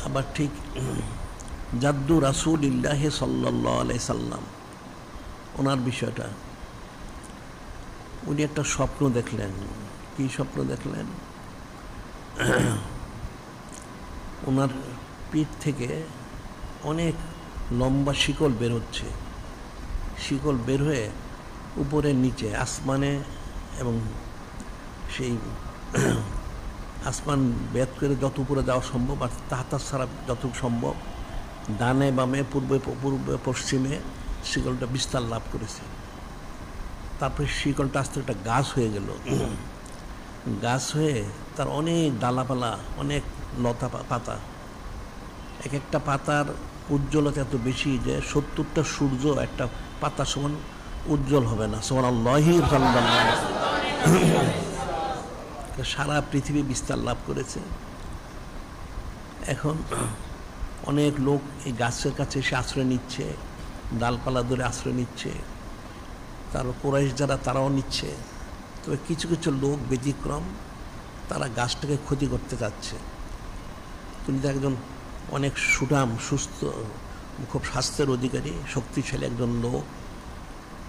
আবার ঠিক জাদ্দু রাসূলিল্লাহ সাল্লাল্লাহু আলাইহি সাল্লাম, ওনার বিষয়টা, উনি একটা স্বপ্ন দেখলেন। কি স্বপ্ন দেখলেন? ওনার পিঠ থেকে অনেক লম্বা শিকল বের হচ্ছে, শিকল বের হয়ে উপরে নিচে আসমানে, এবং সেই আসমান বেদ করে যত উপরে যাওয়া সম্ভব আর তাহাতা ছাড়া যতটুকু সম্ভব ডানে বামে পূর্বে পশ্চিমে শিকলটা বিস্তার লাভ করেছে। তারপরে শিকলটা আস্তে একটা গাছ হয়ে গেল, গাছ হয়ে তার অনেক ডালাপালা, অনেক লতা পাতা, এক একটা পাতার উজ্জ্বলতা এত বেশি যে 70টা সূর্য একটা পাতা সমান উজ্জ্বল হবে না। সুবহানাল্লাহি সারা পৃথিবী বিস্তার লাভ করেছে। এখন অনেক লোক এই গাছের কাছে এসে আশ্রয় নিচ্ছে, ডালপালা ধরে আশ্রয় নিচ্ছে, তার কুরাইশ যারা তারাও নিচ্ছে। তবে কিছু কিছু লোক ব্যতিক্রম, তারা গাছটাকে ক্ষতি করতে চাচ্ছে। তিনি তো একজন অনেক সুঠাম সুস্থ খুব স্বাস্থ্যের অধিকারী শক্তিশালী একজন লোক,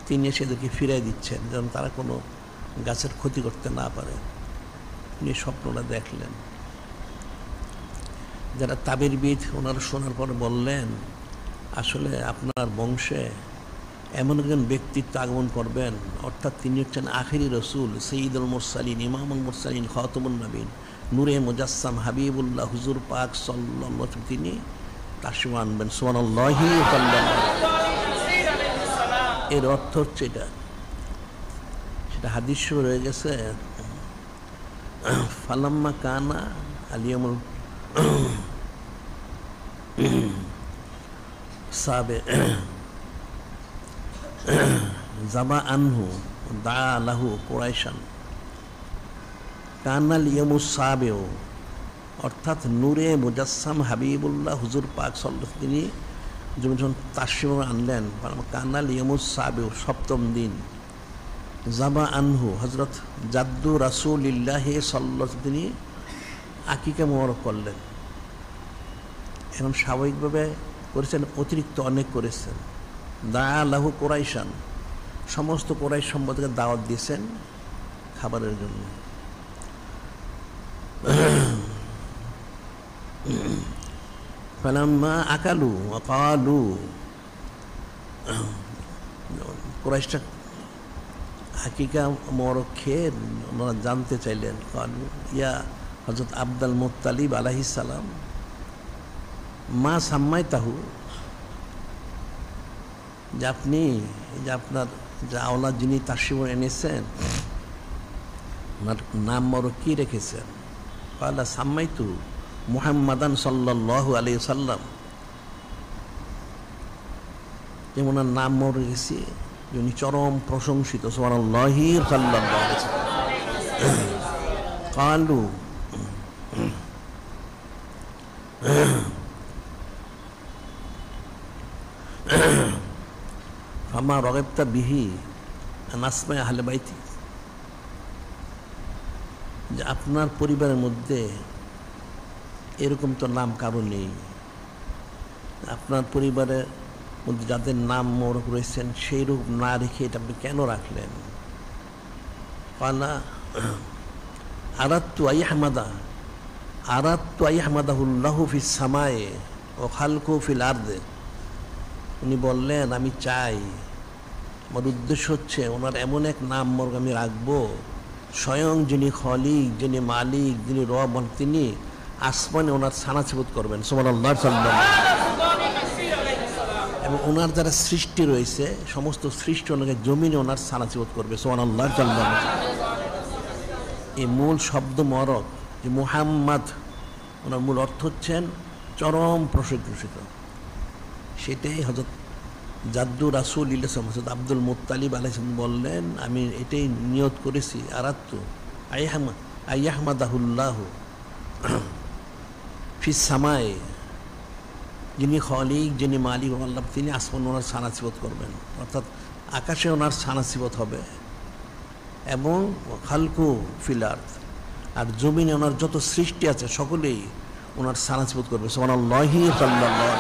তিনি এসে এদেরকে ফিরিয়ে দিচ্ছেন যেন তারা কোনো গাছের ক্ষতি করতে না পারে। উনি স্বপ্নটা দেখলেন। যারা তাবিরবিদ ওনারা শোনার পর বললেন, আসলে আপনার বংশে এমন একজন ব্যক্তিত্ব আগমন করবেন, অর্থাৎ তিনি হচ্ছেন আখিরি রসুল, সঈদুল মুরসালিন, ইমামুল মুরসালিন, খাতামুন নবীন, নূরে মুজাসসাম হাবিবুল্লাহ হুজুর পাক সাল্লাল্লাহু আলাইহি ওয়াসাল্লাম, তিনি তাশরিফ আনবেন। সুবহানাল্লাহি এর অর্থ হচ্ছে এটা, সেটা হাদিস রয়ে গেছে। ফালাম্মা কানা আলিয়ামুল সাবে জামা আনহু দা লাহু কুরাইশান কানাল ইয়ামুস সাবেও, অর্থাৎ নূরে মুজাসসাম হাবিবুল্লাহ হুজুর পাক সাল্লাল্লাহু, তিনি যখন তাশরিফ আনলেন, কানাল ইয়ামুস সাবেও, সপ্তম দিন, জামা আনহু হযরত জাদ্দু রাসূলিল্লাহ সাল্লাল্লাহু, তিনি আকিকা মোবারক করলেন। এখন স্বাভাবিকভাবে করেছেন, অতিরিক্ত অনেক করেছেন। দা লাহু কুরাইশান, সমস্ত কুরাইশ সম্প্রদায়কে দাওয়াত দিয়েছেন খাবারের জন্য। ফালাম্মা আকালু ওয়া ক্বালু, কুরাইশটা হাকিকা মোবারক খেয়ে ওনারা জানতে চাইলেন, ক্বালু ইয়া হযরত আব্দুল মুত্তালিব আলাইহিস সালাম মা সাম্মাইতাহু, যে আপনি, যে আপনার যে আওলাদ যিনি তাশরিফ এনেছেন, ওনার নাম মোবারক কি রেখেছেন? ক্বালা সাম্মাইতু মুহাম্মাদান সাল্লাল্লাহু আলাইহি ওয়াসাল্লাম, যে ওনার নাম মোবারক রেখেছি, যিনি চরম প্রশংসিত। সুবহানাল্লাহি সাল্লাল্লাহু আলাইহি ওয়াসাল্লাম। ক্বালু ফামা রাগাবতা বিহি আন আসমাই আহলে বাইতি, যে আপনার পরিবারের মধ্যে এরকম তো নাম কারো নেই, আপনার পরিবারের মধ্যে যাদের নাম মোবারক রয়েছেন সেই রূপ না রেখে এটা আপনি কেন রাখলেন? ক্বালা আরাদতু আইহামাদাহুল্লাহু ফিস সামায়ে ওয়া খালকুহু ফিল আরদে, উনি বললেন, আমি চাই, আমার উদ্দেশ্য হচ্ছে ওনার এমন এক নাম মোবারক আমি রাখবো, স্বয়ং যিনি খলিক, যিনি মালিক, যিনি রব, তিনি আসমানে ওনার সানাসিবত করবেন। সুবহানাল্লাহ সাল্লাল্লাহু, এবং ওনার যারা সৃষ্টি রয়েছে সমস্ত সৃষ্টি ওনাকে জমিনে ওনার সানাসিবত করবে। সুবহানাল্লাহ সাল্লাল্লাহু। এই মূল শব্দ মোবারক যে মুহাম্মদ, ওনার মূল অর্থ হচ্ছেন চরম প্রশংসিত। সেটাই হযরত জাদ্দু রাসূলিল্লাহ হযরত আব্দুল মুত্তালিব আলাইহিস সালাম বললেন, আমি এটাই নিয়ত করেছি, আরাদতু আইয়াহমাদাহুল্লাহু ফিস সামায়ে, যিনি খলিক, যিনি মালিক আল্লাহ, তিনি আসমান ওনার সানাসিবত করবেন, অর্থাৎ আকাশে ওনার সানাসিবত হবে, এবং খালকু ফিল আরদ, আর জমিনে ওনার যত সৃষ্টি আছে সকলেই ওনার সালাত করবে সুবহানাল্লাহি সাল্লাল্লাহু